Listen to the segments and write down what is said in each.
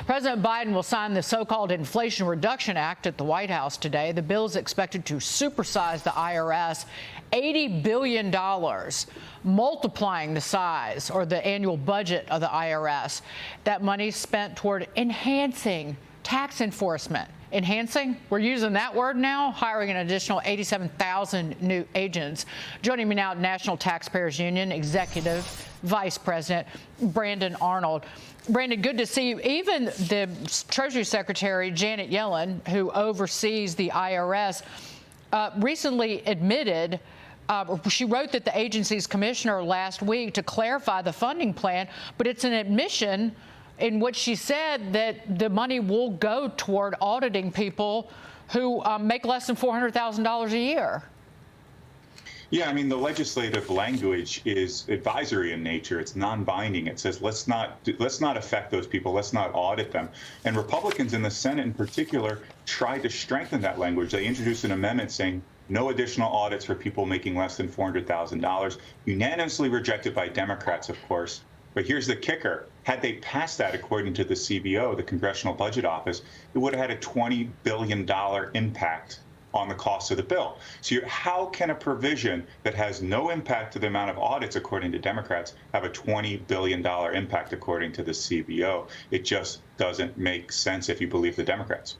President Biden will sign the so-called Inflation Reduction Act at the White House today. The bill is expected to supersize the IRS $80 billion, multiplying the size or the annual budget of the IRS. That money spent toward enhancing tax enforcement. Enhancing, we're using that word now, hiring an additional 87,000 new agents. Joining me now, National Taxpayers Union Executive Vice President Brandon Arnold. Brandon, good to see you. Even the Treasury Secretary, Janet Yellen, who oversees the IRS, recently admitted, she wrote that the agency's commissioner last week to clarify the funding plan, but it's an admission in which she said that the money will go toward auditing people who make less than $400,000 a year. Yeah, I mean, the legislative language is advisory in nature. It's non-binding. It says let's not affect those people. Let's not audit them. And Republicans in the Senate in particular tried to strengthen that language. They introduced an amendment saying no additional audits for people making less than $400,000, unanimously rejected by Democrats, of course. But here's the kicker. Had they passed that, according to the CBO, the Congressional Budget Office, it would have had a $20 billion impact on the cost of the bill. So how can a provision that has no impact to the amount of audits, according to Democrats, have a $20 billion impact, according to the CBO? It just doesn't make sense if you believe the Democrats.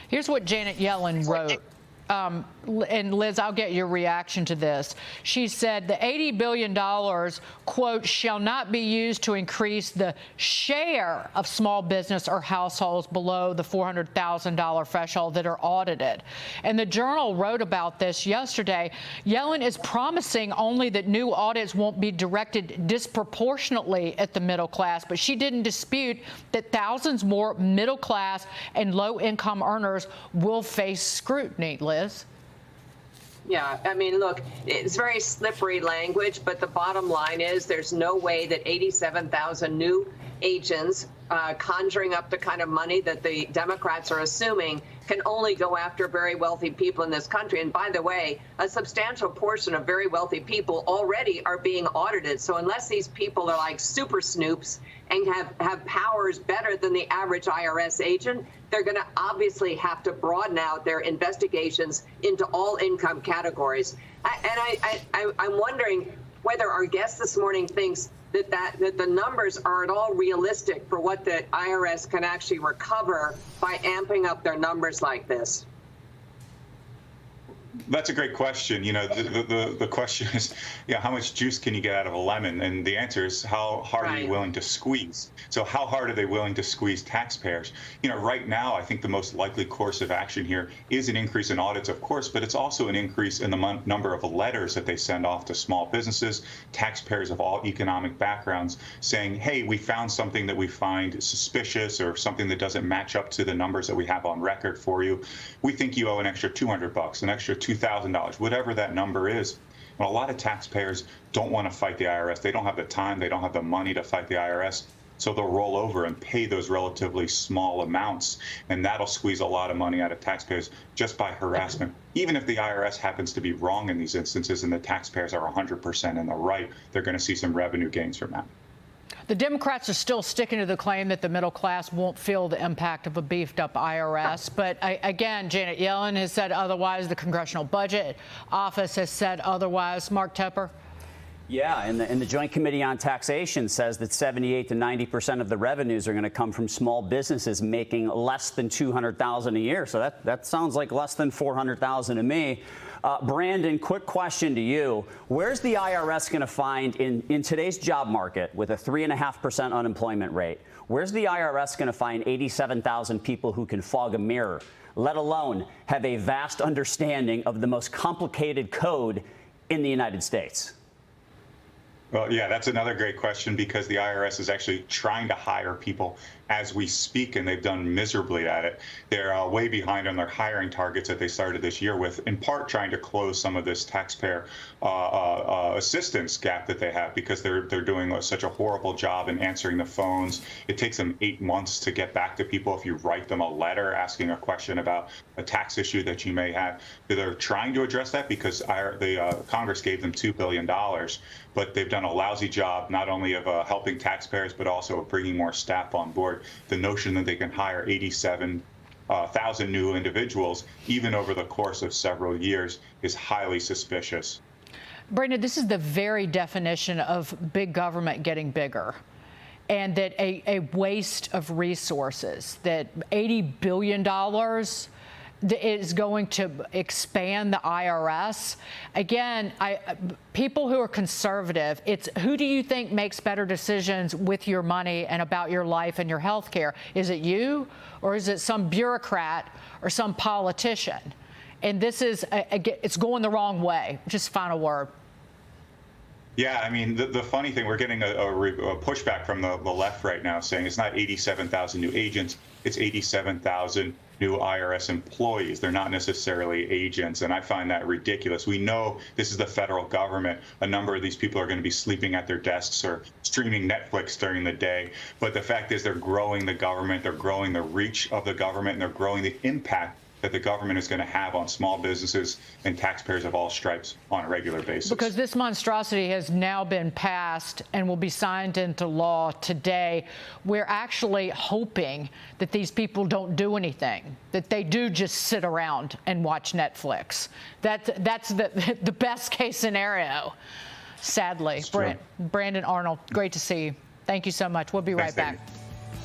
Here's what Janet Yellen wrote. And Liz, I'll get your reaction to this. She said the $80 billion, quote, shall not be used to increase the share of small business or households below the $400,000 threshold that are audited. And the Journal wrote about this yesterday. Yellen is promising only that new audits won't be directed disproportionately at the middle class, but she didn't dispute that thousands more middle class and low income earners will face scrutiny. Liz? Yeah, I mean, look, it's very slippery language, but the bottom line is there's no way that 87,000 new agents conjuring up the kind of money that the Democrats are assuming can only go after very wealthy people in this country. And by the way, a substantial portion of very wealthy people already are being audited. So unless these people are like super snoops and have powers better than the average IRS agent, they're going to obviously have to broaden out their investigations into all income categories. I'm wondering whether our guest this morning thinks that the numbers are at all realistic for what the IRS can actually recover by amping up their numbers like this. That's a great question. You know, the question is, how much juice can you get out of a lemon? And the answer is, how hard are you willing to squeeze? So how hard are they willing to squeeze taxpayers? You know, right now, I think the most likely course of action here is an increase in audits, of course, but it's also an increase in the number of letters that they send off to small businesses, taxpayers of all economic backgrounds, saying, hey, we found something that we find suspicious or something that doesn't match up to the numbers that we have on record for you. We think you owe an extra $200, an extra $2,000, whatever that number is. And a lot of taxpayers don't want to fight the IRS. They don't have the time. They don't have the money to fight the IRS. So they'll roll over and pay those relatively small amounts. And that'll squeeze a lot of money out of taxpayers just by harassment. Even if the IRS happens to be wrong in these instances and the taxpayers are 100% in the right, they're going to see some revenue gains from that. The Democrats are still sticking to the claim that the middle class won't feel the impact of a beefed-up IRS. But again, Janet Yellen has said otherwise. The Congressional Budget Office has said otherwise. Mark Tepper? Yeah, and the Joint Committee on Taxation says that 78 to 90% of the revenues are going to come from small businesses making less than $200,000 a year. So that sounds like less than $400,000 to me. Brandon, quick question to you. Where's the IRS going to find in today's job market with a 3.5% unemployment rate? Where's the IRS going to find 87,000 people who can fog a mirror, let alone have a vast understanding of the most complicated code in the United States? Well, yeah, that's another great question, because the IRS is actually trying to hire people as we speak, and they've done miserably at it. They're way behind on their hiring targets that they started this year with, in part trying to close some of this taxpayer assistance gap that they have, because they're doing such a horrible job in answering the phones. It takes them 8 months to get back to people if you write them a letter asking a question about a tax issue that you may have. They're trying to address that because the Congress gave them $2 billion, but they've done a lousy job not only of helping taxpayers, but also of bringing more staff on board. support the notion that they can hire 87,000 new individuals, even over the course of several years, is highly suspicious. Brandon, this is the very definition of big government getting bigger, and that a waste of resources, that $80 billion is going to expand the IRS. Again, people who are conservative, it's who do you think makes better decisions with your money and about your life and your health care? Is it you, or is it some bureaucrat or some politician? And this is, it's going the wrong way. Just final word. Yeah, I mean, the funny thing, we're getting a pushback from the left right now saying it's not 87,000 new agents, it's 87,000 new IRS employees. They're not necessarily agents, and I find that ridiculous. We know this is the federal government. A number of these people are going to be sleeping at their desks or streaming Netflix during the day, but the fact is they're growing the government, they're growing the reach of the government, and they're growing the impact that the government is going to have on small businesses and taxpayers of all stripes on a regular basis. Because this monstrosity has now been passed and will be signed into law today, we're actually hoping that these people don't do anything, that they do just sit around and watch Netflix. That's the best case scenario, sadly. Brandon Arnold, great to see you. Thank you so much. We'll be right back.